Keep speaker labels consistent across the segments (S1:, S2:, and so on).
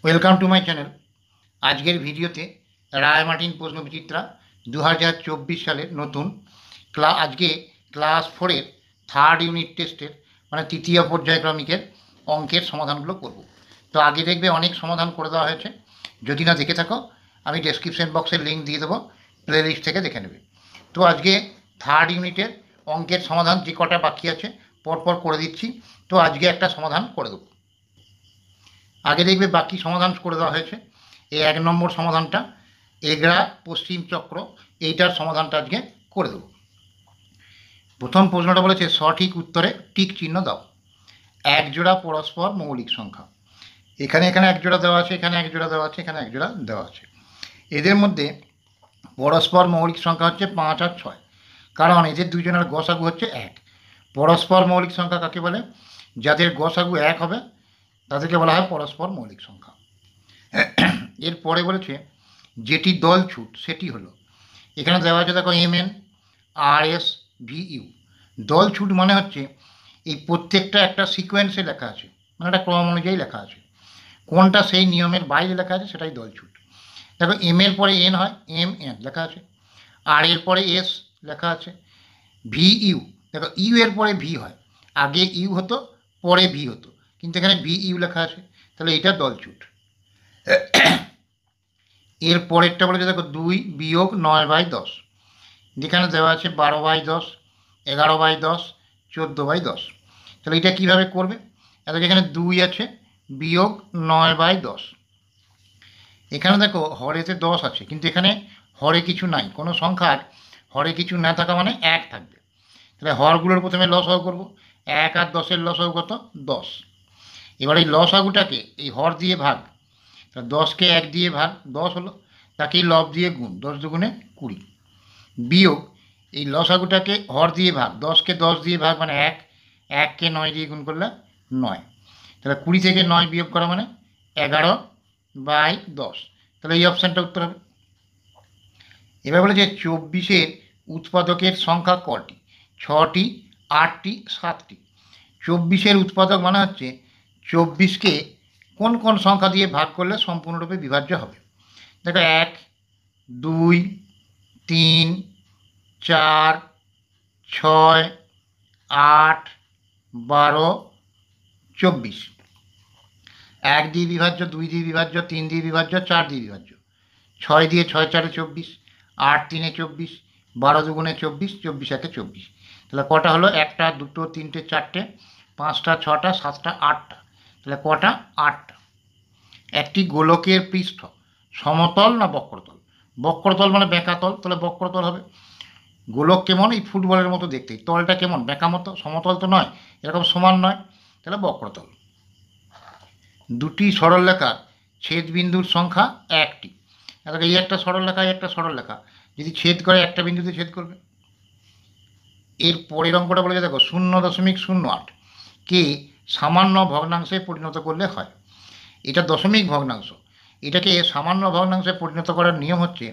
S1: Welcome to my channel. আজকের ভিডিওতে রায় Martin প্রশ্নবিচিত্রা 2024 সালের নতুন আজকে ক্লাস 4-এর থার্ড ইউনিট টেস্টের মানে তৃতীয় পর্যায়ক্রমিকের অঙ্কের সমাধানগুলো করব। তো আগে দেখবে অনেক সমাধান করে দেওয়া হয়েছে, যদি না দেখে থাকো আমি ডেসক্রিপশন বক্সের লিঙ্ক দিয়ে দেবো, প্লেলিস্ট থেকে দেখে নেবে। তো আজকে থার্ড ইউনিটের অঙ্কের সমাধান যে কটা বাকি আছে পরপর করে দিচ্ছি। তো আজকে একটা সমাধান করে দেবো। আগে দেখবে বাকি সমাধান করে দেওয়া হয়েছে। এই 1 নম্বর সমাধানটা এগড়া পশ্চিম চক্র, এইটার সমাধানটা আজকে করে দেব। প্রথম প্রশ্নটা বলেছে সঠিক উত্তরে টিক চিহ্ন দাও। এক জোড়া পরস্পর মৌলিক সংখ্যা, এখানে এক জোড়া দেওয়া আছে, এখানে এক জোড়া দেওয়া আছে, এখানে এক জোড়া দেওয়া আছে। এদের মধ্যে পরস্পর মৌলিক সংখ্যা হচ্ছে 5 আর 6, কারণ এদের দুজনের গসাগু হচ্ছে 1। পরস্পর মৌলিক সংখ্যা কাকে বলে? যাদের গসাগু 1 হবে তাদেরকে বলা হয় পরস্পর মৌলিক সংখ্যা। এরপরে বলেছে যেটি দল ছুট সেটি হলো, এখানে দেওয়া আছে দেখো MN RS VU। দল ছুট মানে হচ্ছে এই প্রত্যেকটা একটা সিকোয়েন্সে লেখা আছে, মানে একটা ক্রম অনুযায়ী লেখা আছে, কোনটা সেই নিয়মের বাইরে লেখা আছে সেটাই দল ছুট। দেখো M এর পরে N হয়, MN লেখা আছে। R এর পরে S লেখা আছে। VU, দেখো ইউ এর পরে ভি হয়, আগে ইউ হতো পরে ভি হতো, কিন্তু এখানে VU লেখা আছে, তাহলে এটা দলছুট। এর পরেরটা বলেছে দেখো 2 বিয়োগ 9/10, যেখানে দেওয়া আছে 12/10, 11/10, 14/10। তাহলে এটা কীভাবে করবে? এদিকে এখানে 2 আছে, বিয়োগ 9/10। এখানে দেখো হরেতে 10 আছে, কিন্তু এখানে হরে কিছু নাই, কোনো সংখ্যার হরে কিছু না থাকা মানে 1 থাকবে। তাহলে হরগুলোর প্রথমে লসাগু করব। 1 আর 10-এর লসাগু কত? 10। এবার এই লসাগুটাকে এই হর দিয়ে ভাগ, তা 10কে 1 দিয়ে ভাগ, 10 হলো, তাকেই লব দিয়ে গুণ, 10 দুগুণে 20, বিয়োগ এই লসাগুটাকে হর দিয়ে ভাগ, 10কে 10 দিয়ে ভাগ মানে 1, 1কে 9 দিয়ে গুণ করলে 9, তাহলে 20 থেকে 9 বিয়োগ করা মানে 11/10। তাহলে এই অপশানটা উত্তর হবে। এবার বলে যে 24-এর উৎপাদকের সংখ্যা কটি? 6টি, 8টি, 7টি। 24-এর উৎপাদক মানে হচ্ছে 24কে কোন কোন সংখ্যা দিয়ে ভাগ করলে সম্পূর্ণরূপে বিভাজ্য হবে। দেখো 1, 2, 3, 4, 6, 8, 12, 24। 1 দিয়ে বিভাজ্য, 2 দিয়ে বিভাজ্য, 3 দিয়ে বিভাজ্য, 4 দিয়ে বিভাজ্য। 6 দিয়ে 6 4 24, 8 3 24, 12 দুগুণে 24, 24 1 24। তাহলে কটা হলো? 1টা, 2টো, 3টে, 4টে, 5টা, 6টা, 7টা, 8টা। তাহলে কটা? 8টা। একটি গোলকের পৃষ্ঠ সমতল না বক্রতল? বক্রতল মানে বেঁকাতল, তাহলে বক্রতল হবে। গোলক কেমন? এই ফুটবলের মতো দেখতে। তলটা কেমন? বেঁকা মতো, সমতল তো নয়, এরকম সমান নয়, তাহলে বক্রতল। দুটি সরলরেখার ছেদবিন্দুর সংখ্যা 1টি। দেখো এই একটা সরলরেখা, এই একটা সরলরেখা, যদি ছেদ করে একটা বিন্দুতে ছেদ করবে। এর পরের অঙ্কটা বলেছে দেখো 0.08 কে সামান্য ভগ্নাংশে পরিণত করলে হয়। এটা দশমিক ভগ্নাংশ, এটাকে সামান্য ভগ্নাংশে পরিণত করার নিয়ম হচ্ছে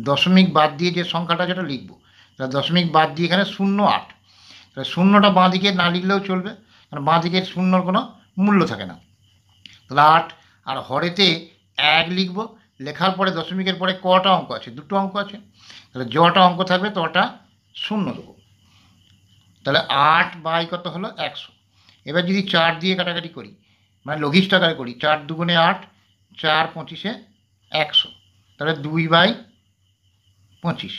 S1: দশমিক বাদ দিয়ে যে সংখ্যাটা যেটা লিখবো, তাহলে দশমিক বাদ দিয়ে এখানে 0.8, তাহলে শূন্যটা বাঁ দিকে না লিখলেও চলবে, কারণ বাঁ দিকের শূন্যর কোনো মূল্য থাকে না। তাহলে 8, আর হরেতে 1 লিখব, লেখার পরে দশমিকের পরে কটা অঙ্ক আছে? 2টো অঙ্ক আছে, তাহলে যটা অঙ্ক থাকবে তটা 0 দেবো। তাহলে 8 বাই কত হলো? 100। এবার যদি 4 দিয়ে কাটাকাটি করি, মানে লঘিষ্ঠ আকারে করি, 4 দুগুণে 8, 4 25-এ 100, তাহলে 2/25।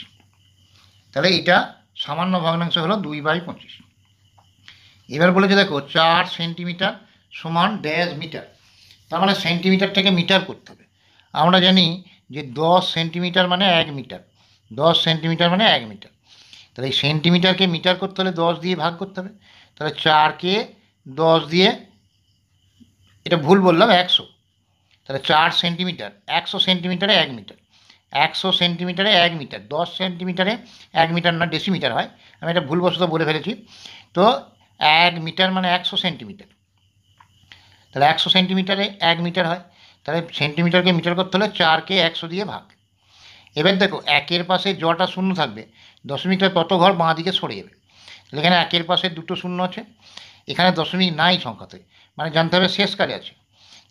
S1: তাহলে এটা সামান্য ভগ্নাংশ হলো 2/25। এবার বলেছে দেখো 4 সেন্টিমিটার সমান ড্যাশ মিটার, তার মানে সেন্টিমিটারটাকে মিটার করতে হবে। আমরা জানি যে 10 সেন্টিমিটার মানে 1 মিটার, 10 সেন্টিমিটার মানে 1 মিটার। তাহলে এই সেন্টিমিটারকে মিটার করতে হলে 10 দিয়ে ভাগ করতে হবে। তাহলে 4কে 10 দিয়ে, এটা ভুল বললাম, 100। তাহলে 4 সেন্টিমিটার, 100 সেন্টিমিটারে 1 মিটার, 100 সেন্টিমিটারে 1 মিটার, 10 সেন্টিমিটারে 1 মিটার না ডেসিমিটার হয়, আমি এটা ভুলবশত বলে ফেলেছি। তো 1 মিটার মানে 100 সেন্টিমিটার, তাহলে 100 সেন্টিমিটারে 1 মিটার হয়। তাহলে সেন্টিমিটারকে মিটার করতে হলে 4কে 100 দিয়ে ভাগ। এবার দেখো 1-এর পাশে যটা শূন্য থাকবে দশমিকটা তত ঘর বাঁ দিকে সরে যাবে। তাহলে এখানে 1-এর পাশে 2টো শূন্য আছে, এখানে দশমিক নাই সংখ্যাতে, মানে জানতে হবে শেষ কারে আছে।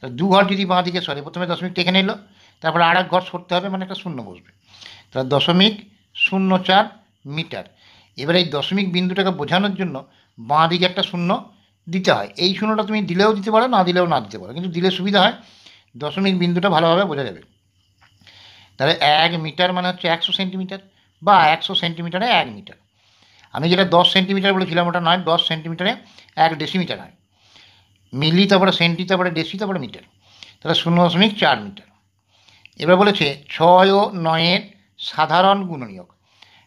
S1: তাহলে 2 ঘর যদি বাঁ দিকে সরে, প্রথমে দশমিক টেকে নিল, তারপরে আর এক ঘর সরতে হবে, মানে একটা শূন্য বসবে। তাহলে 0.04 মিটার। এবার এই দশমিক বিন্দুটাকে বোঝানোর জন্য বাঁ দিকে একটা শূন্য দিতে হয়। এই শূন্যটা তুমি দিলেও দিতে পারো, না দিলেও না দিতে পারো, কিন্তু দিলে সুবিধা হয়, দশমিক বিন্দুটা ভালোভাবে বোঝা যাবে। তাহলে 1 মিটার মানে হচ্ছে 100 সেন্টিমিটার, বা 100 সেন্টিমিটারে 1 মিটার। আমি যেটা 10 সেন্টিমিটার বলেছিলাম ওটা নয়, 10 সেন্টিমিটারে 1 ডেসিমিটার হয়। মিলি, তারপরে সেন্টি, তারপরে ডেসি, তারপরে মিটার। তাহলে 0.4 মিটার। এবার বলেছে 6 ও 9-এর সাধারণ গুণনীয়ক।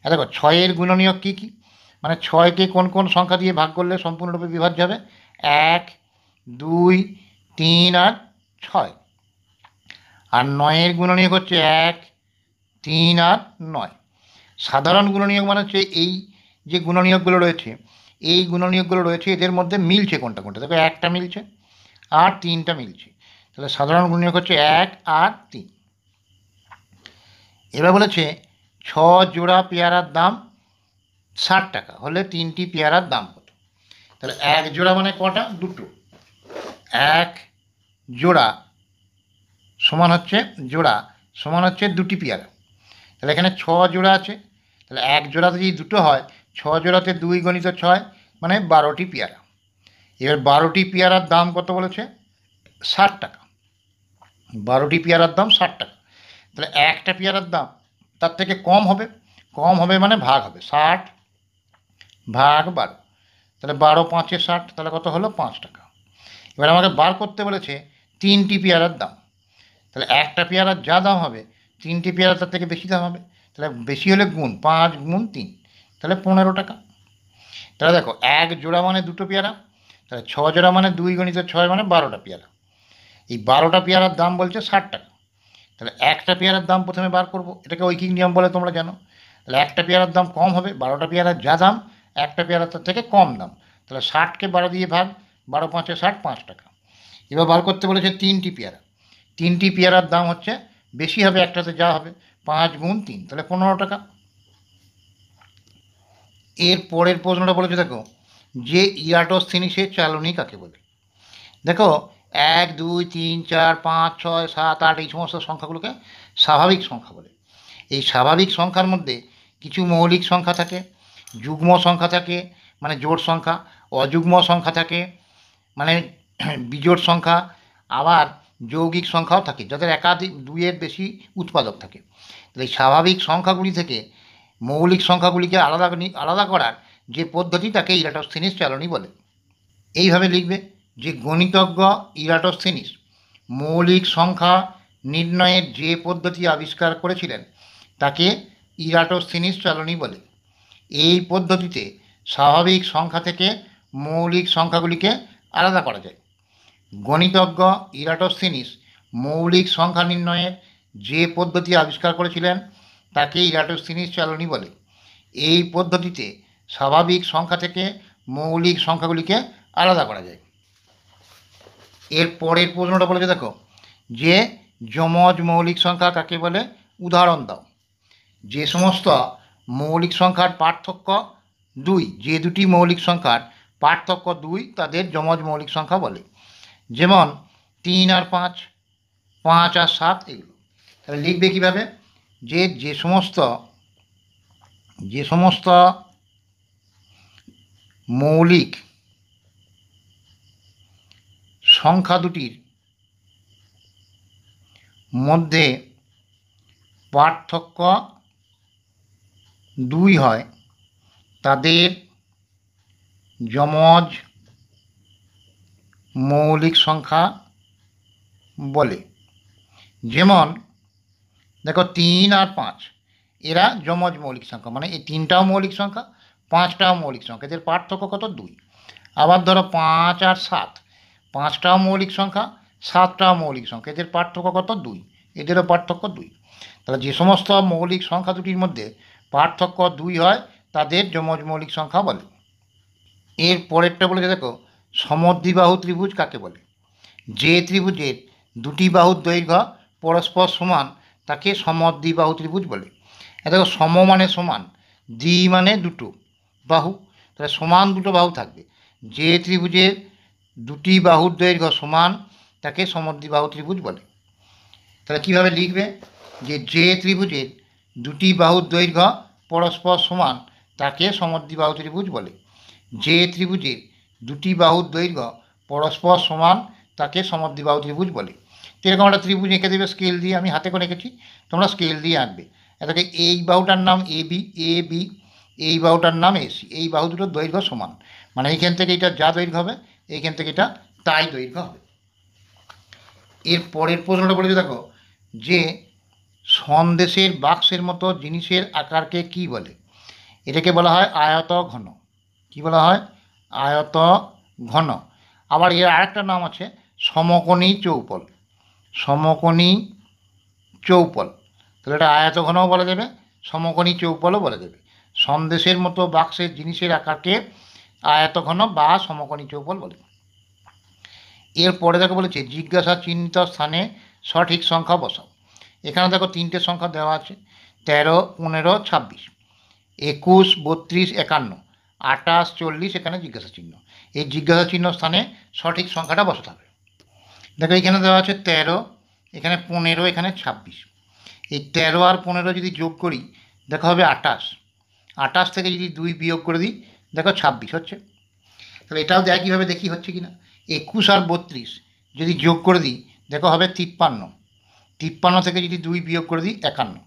S1: দেখো 6-এর গুণনীয়ক কী কী, মানে 6কে কোন কোন সংখ্যা দিয়ে ভাগ করলে সম্পূর্ণরূপে বিভাজ্য হবে? 1, 2, 3 আর 6। আর 9-এর গুণনীয়ক হচ্ছে 1, 3 আর 9। সাধারণ গুণনীয়ক মানে হচ্ছে এই যে গুণনীয়কগুলো রয়েছে, এই গুণনীয়কগুলো রয়েছে, এদের মধ্যে মিলছে কোনটা কোনটা। দেখো 1টা মিলছে আর 3টা মিলছে, তাহলে সাধারণ গুণনীয়ক হচ্ছে 1 আর 3। এবার বলেছে 6 জোড়া পেয়ারার দাম 60 টাকা হলে 3টি পেয়ারার দাম কত? তাহলে 1 জোড়া মানে কটা? দুটো। 1 জোড়া সমান হচ্ছে দুটি পেয়ারা। তাহলে এখানে 6 জোড়া আছে, তাহলে 1 জোড়াতে যদি দুটো হয়, 6 জোড়াতে 2 গণিত 6, মানে 12টি পেয়ারা। এবার 12টি পেয়ারার দাম কত বলেছে? 60 টাকা। 12টি পেয়ারার দাম 60 টাকা। তাহলে একটা পেয়ারার দাম তার থেকে কম হবে মানে ভাগ হবে, 60 ভাগ 12। তাহলে 12 5-এ 60, তাহলে কত হলো? 5 টাকা। এবার আমাকে বার করতে বলেছে 3টি পেয়ারার দাম। তাহলে একটা পেয়ারার যা দাম হবে, 3টি পেয়ারা তার থেকে বেশি দাম হবে। তাহলে বেশি হলে গুণ, 5 গুণ 3, তাহলে 15 টাকা। তাহলে দেখো 1 জোড়া মানে দুটো পেয়ারা, তাহলে 6 জোড়া মানে 2 গণিত 6, মানে 12টা পেয়ারা। এই 12টা পেয়ারার দাম বলছে 60 টাকা। তাহলে একটা পেয়ারার দাম প্রথমে বার করব, এটাকে ঐকিক নিয়ম বলে, তোমরা জানো। তাহলে একটা পেয়ারার দাম কম হবে, 12টা পেয়ারার যা দাম, একটা পেয়ারার তার থেকে কম দাম। তাহলে 60কে 12 দিয়ে ভাগ, 12 5-এ 60, 5 টাকা। এবার বার করতে বলেছে 3টি পেয়ারা। 3টি পেয়ারার দাম হচ্ছে বেশি হবে, একটাতে যা হবে, 5 গুণ 3, তাহলে 15 টাকা। এর পরের প্রশ্নটা বলেছে, দেখো যে ইরাটোস্থিনিসের চালনী কাকে বলে? দেখো 1, 2, 3, 4, 5, 6, 7, 8 এই সমস্ত সংখ্যাগুলোকে স্বাভাবিক সংখ্যা বলে। এই স্বাভাবিক সংখ্যার মধ্যে কিছু মৌলিক সংখ্যা থাকে, যুগ্ম সংখ্যা থাকে মানে জোড় সংখ্যা, অযুগ্ম সংখ্যা থাকে মানে বিজোড় সংখ্যা, আবার যৌগিক সংখ্যাও থাকে, যাদের একাধিক 2-এর বেশি উৎপাদক থাকে। তাহলে এই স্বাভাবিক সংখ্যাগুলি থেকে মৌলিক সংখ্যাগুলিকে আলাদা করার যে পদ্ধতি, তাকে ইরাটোস্থিনিস চালনী বলে। এইভাবে লিখবে যে গণিতজ্ঞ ইরাটোস্থিনিস মৌলিক সংখ্যা নির্ণয়ের যে পদ্ধতি আবিষ্কার করেছিলেন, তাকে ইরাটোস্থিনিস চালনী বলে। এই পদ্ধতিতে স্বাভাবিক সংখ্যা থেকে মৌলিক সংখ্যাগুলিকে আলাদা করা যায়। গণিতজ্ঞ ইরাটোস্থিনিস মৌলিক সংখ্যা নির্ণয়ের যে পদ্ধতি আবিষ্কার করেছিলেন, তাকে ইরাটোস্থিনিস চালনী বলে। এই পদ্ধতিতে স্বাভাবিক সংখ্যা থেকে মৌলিক সংখ্যাগুলিকে আলাদা করা যায়। এর পরের প্রশ্নটা বলেছে, দেখো যে যমজ মৌলিক সংখ্যা কাকে বলে? উদাহরণ দাও। যে সমস্ত মৌলিক সংখ্যার পার্থক্য 2, যে দুটি মৌলিক সংখ্যার পার্থক্য 2, তাদের যমজ মৌলিক সংখ্যা বলে। যেমন 3 আর 5, 5 আর 7, এগুলো। তাহলে লিখবে কীভাবে? যে সমস্ত মৌলিক সংখ্যা দুটির মধ্যে পার্থক্য 2 হয়, তাদের যমজ মৌলিক সংখ্যা বলে। যেমন দেখো 3 আর 5, এরা যমজ মৌলিক সংখ্যা, মানে এই 3টাও মৌলিক সংখ্যা, 5টাও মৌলিক সংখ্যা, এদের পার্থক্য কত? 2। আবার ধরো 5 আর 7, 5টাও মৌলিক সংখ্যা, 7টাও মৌলিক সংখ্যা, এদের পার্থক্য কত? 2, এদেরও পার্থক্য 2। তাহলে যে সমস্ত মৌলিক সংখ্যা দুটির মধ্যে পার্থক্য 2 হয়, তাদের যমজ মৌলিক সংখ্যা বলে। এর পরেরটা বলেছে, দেখো সমদ্বিবাহু ত্রিভুজ কাকে বলে? যে ত্রিভুজের দুটি বাহুর দৈর্ঘ্য পরস্পর সমান, তাকে সমদ্বিবাহু ত্রিভুজ বলে। দেখো সম মানে সমান, দ্বি মানে দুটো বাহু, তাহলে সমান দুটো বাহু থাকবে। যে ত্রিভুজের দুটি বাহুর দৈর্ঘ্য সমান, তাকে সমদ্বিবাহু ত্রিভুজ বলে। তাহলে কীভাবে লিখবে, যে ত্রিভুজের দুটি বাহুর দৈর্ঘ্য পরস্পর সমান তাকে সমদ্বিবাহু ত্রিভুজ বলে। যে ত্রিভুজের দুটি বাহুর দৈর্ঘ্য পরস্পর সমান তাকে সমদ্বিবাহু ত্রিভুজ বলে। তো এরকম একটা ত্রিভুজ এঁকে দেবে স্কেল দিয়ে, আমি হাতে করে এঁকেছি, তোমরা স্কেল দিয়ে আঁকবে। এটাকে এই বাহুটার নাম এ বি, এই বাহুটার নাম এসি, এই বাহু দুটোর দৈর্ঘ্য সমান, মানে এইখান থেকে এটা যা দৈর্ঘ্য হবে এইখান থেকে এটা তাই দৈর্ঘ্য হবে। এর পরের প্রশ্নটা বলেছে দেখো, যে সন্দেশের বাক্সের মতো জিনিসের আকারকে কি বলে? এটাকে বলা হয় আয়ত ঘন। কি বলা হয়? আয়ত ঘন। আবার এর আরেকটা নাম আছে সমকোণী চৌপল। সমকোণী চৌপল। তাহলে এটা আয়ত ঘনও বলা যাবে, সমকোণী চৌপলও বলা যাবে। সন্দেশের মতো বাক্সের জিনিসের আকারকে আয়ত ঘন বা সমকোণী চৌপল বলে। এরপরে দেখো বলেছে জিজ্ঞাসা চিহ্নিত স্থানে সঠিক সংখ্যা বসাও। এখানে দেখো তিনটে সংখ্যা দেওয়া আছে, 13, 15, 26, 21, 32, 51, 28, 40, এখানে জিজ্ঞাসা চিহ্ন। এই জিজ্ঞাসা চিহ্ন স্থানে সঠিক সংখ্যাটা বসাতে হবে। দেখো এখানে দেওয়া আছে 13, এখানে 15, এখানে 26। এই 13 আর 15 যদি যোগ করি দেখো হবে 28। 28 থেকে যদি 2 বিয়োগ করে দিই দেখো 26 হচ্ছে। তাহলে এটাও দেখ কীভাবে দেখি হচ্ছে কি না। 21 আর 32 যদি যোগ করে দিই দেখো হবে 53। 53 থেকে যদি 2 বিয়োগ করে দিই 51।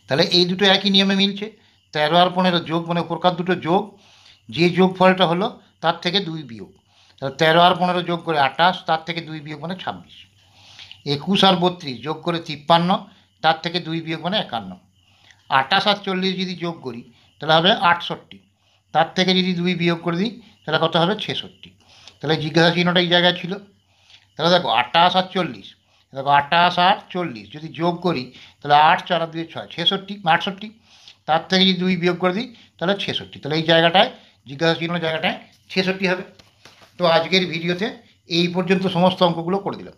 S1: তাহলে এই দুটো একই নিয়মে মিলছে। 13 আর 15 যোগ মানে প্রকার দুটো যোগ, যে যোগ ফলটা হলো তার থেকে 2 বিয়োগ। তাহলে 13 আর 15 যোগ করে 28, তার থেকে 2 বিয়োগ মানে 26। 21 আর 32 যোগ করে 53, তার থেকে 2 বিয়োগ মানে 51। 28 আর 40 যদি যোগ করি তাহলে হবে 68, তার থেকে যদি 2 বিয়োগ করে দিই তাহলে কত হবে 66। তাহলে জিজ্ঞাসা চিহ্নটা এই জায়গায় ছিল। তাহলে দেখো 28 আর 40, দেখো 28 আর 40 যদি যোগ করি তাহলে 8, 4 আর 2, 6, 68, তার থেকে যদি 2 বিয়োগ করে দিই তাহলে 66। তাহলে এই জায়গাটায় জিজ্ঞাসা চিহ্ন জায়গাটায় 66 হবে। তো আজকের ভিডিওতে এই পর্যন্ত সমস্ত অঙ্কগুলো করে দিলাম।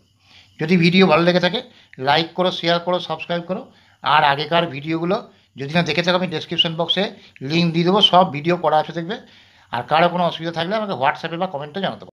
S1: যদি ভিডিও ভালো লেগে থাকে লাইক করো, শেয়ার করো, সাবস্ক্রাইব করো। আর আগেকার ভিডিওগুলো যদি না দেখে থাকো আমি ডেসক্রিপশন বক্সে লিঙ্ক দিয়ে দেবো, সব ভিডিও করা আছে দেখবে। আর কারো কোনো অসুবিধা থাকলে আমাকে হোয়াটসঅ্যাপে বা কমেন্টে জানাতে পারো।